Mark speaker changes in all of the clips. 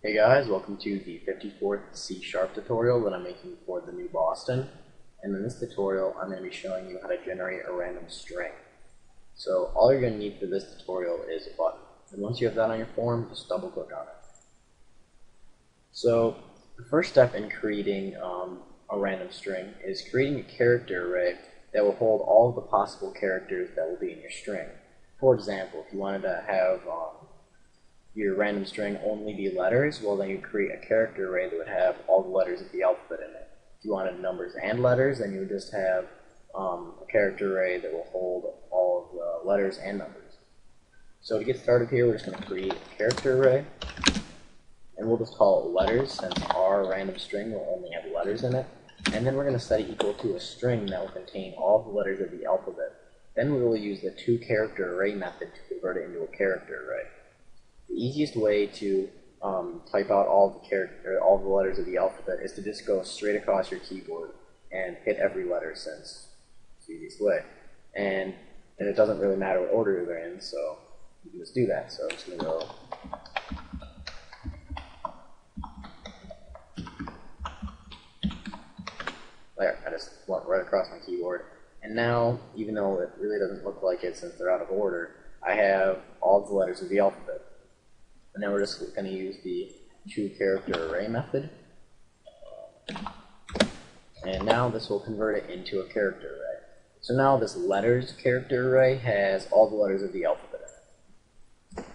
Speaker 1: Hey guys, welcome to the 54th C# tutorial that I'm making for the new Boston. And in this tutorial, I'm going to be showing you how to generate a random string. So all you're going to need for this tutorial is a button. And once you have that on your form, just double click on it. So the first step in creating a random string is creating a character array that will hold all of the possible characters that will be in your string. For example, if you wanted to have your random string only be letters, well then you create a character array that would have all the letters of the alphabet in it. If you wanted numbers and letters, then you would just have a character array that will hold all of the letters and numbers. So to get started here, we're just going to create a character array, and we'll just call it letters since our random string will only have letters in it. And then we're going to set it equal to a string that will contain all the letters of the alphabet. Then we will use the toCharacterArray method to convert it into a character array. The easiest way to type out all the letters of the alphabet is to just go straight across your keyboard and hit every letter, since it's the easiest way. And it doesn't really matter what order they're in, so you can just do that. So I'm just going to go there. I just went right across my keyboard. And now, even though it really doesn't look like it since they're out of order, I have all the letters of the alphabet. And then we're just going to use the toCharacterArray method. And now this will convert it into a character array. So now this letters character array has all the letters of the alphabet in it.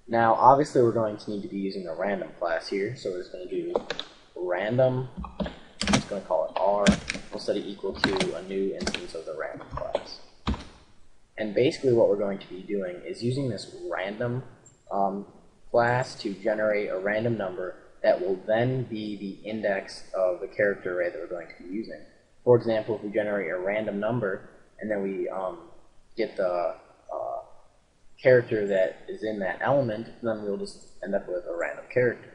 Speaker 1: Now obviously we're going to need to be using a random class here, so we're just going to do random. I'm just going to call it R. We'll set it equal to a new instance of the random class. And basically what we're going to be doing is using this random class to generate a random number that will then be the index of the character array that we're going to be using. For example, if we generate a random number and then we get the character that is in that element, then we'll just end up with a random character.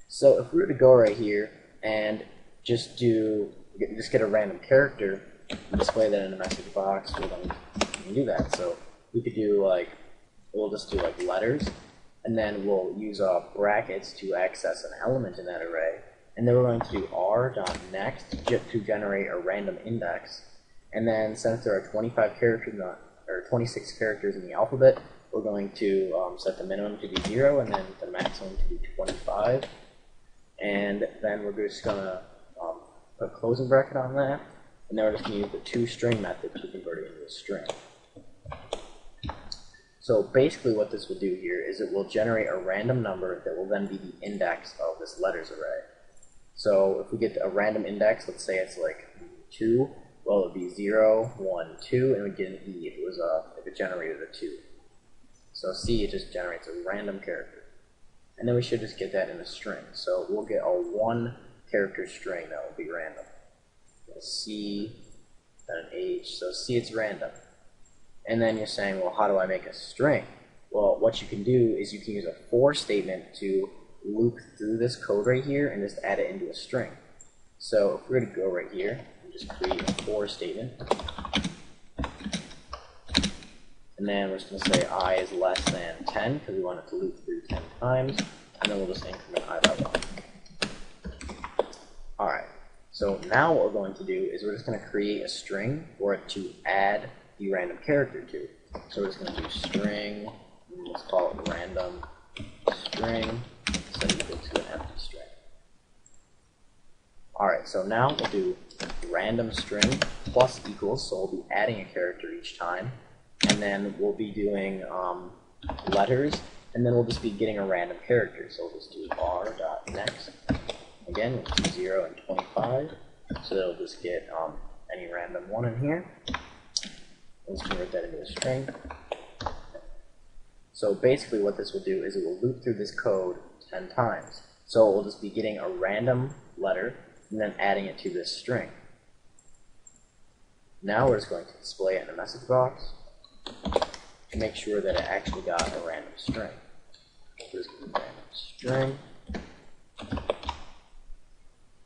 Speaker 1: So if we were to go right here and just get a random character and display that in a message box, we can do that. So we could do we'll just do letters, and then we'll use brackets to access an element in that array. And then we're going to do r.next to generate a random index. And then since there are 25 characters or 26 characters in the alphabet, we're going to set the minimum to be 0 and then the maximum to be 25. And then we're just going to put a closing bracket on that. And then we're just going to use the toString method to convert it into a string. So basically what this will do here is it will generate a random number that will then be the index of this letters array. So if we get a random index, let's say it's like 2, well it would be 0, 1, 2, and we'd get an E if it generated a 2. So C, it just generates a random character. And then we should just get that in a string. So we'll get a 1 character string that will be random. A C, then an H, so C, it's random. And then you're saying, well, how do I make a string? Well, what you can do is you can use a for statement to loop through this code right here and just add it into a string. So if we're going to go right here and just create a for statement, and then we're just going to say I is less than 10 because we want it to loop through 10 times, and then we'll just increment I by 1. Alright, so now what we're going to do is we're just going to create a string for it to add the random character to. So we're just going to do string, let's call it random string, set equal to an empty string. Alright, so now we'll do random string plus equals, so we'll be adding a character each time, and then we'll be doing letters, and then we'll just be getting a random character. So we'll just do r.next, again, which is 0 and 25, so it'll just get any random one in here. Let's convert that into a string. So basically what this will do is it will loop through this code 10 times. So it will just be getting a random letter and then adding it to this string. Now we're just going to display it in a message box to make sure that it actually got a random string. So just random string.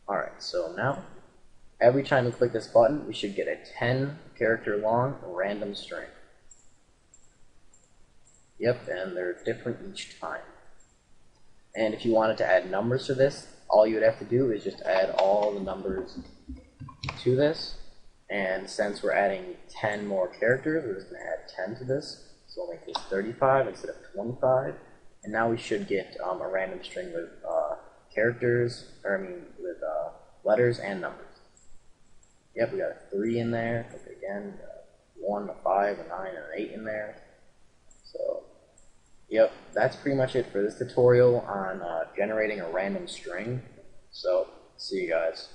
Speaker 1: Alright, so now every time we click this button, we should get a 10 character long random string. Yep, and they're different each time. And if you wanted to add numbers to this, all you would have to do is just add all the numbers to this. And since we're adding 10 more characters, we're just going to add 10 to this. So we'll make this 35 instead of 25. And now we should get a random string with with letters and numbers. Yep, we got a 3 in there. Okay, again, 1, a 5, a 9, and an 8 in there. So, yep, that's pretty much it for this tutorial on generating a random string. So, see you guys.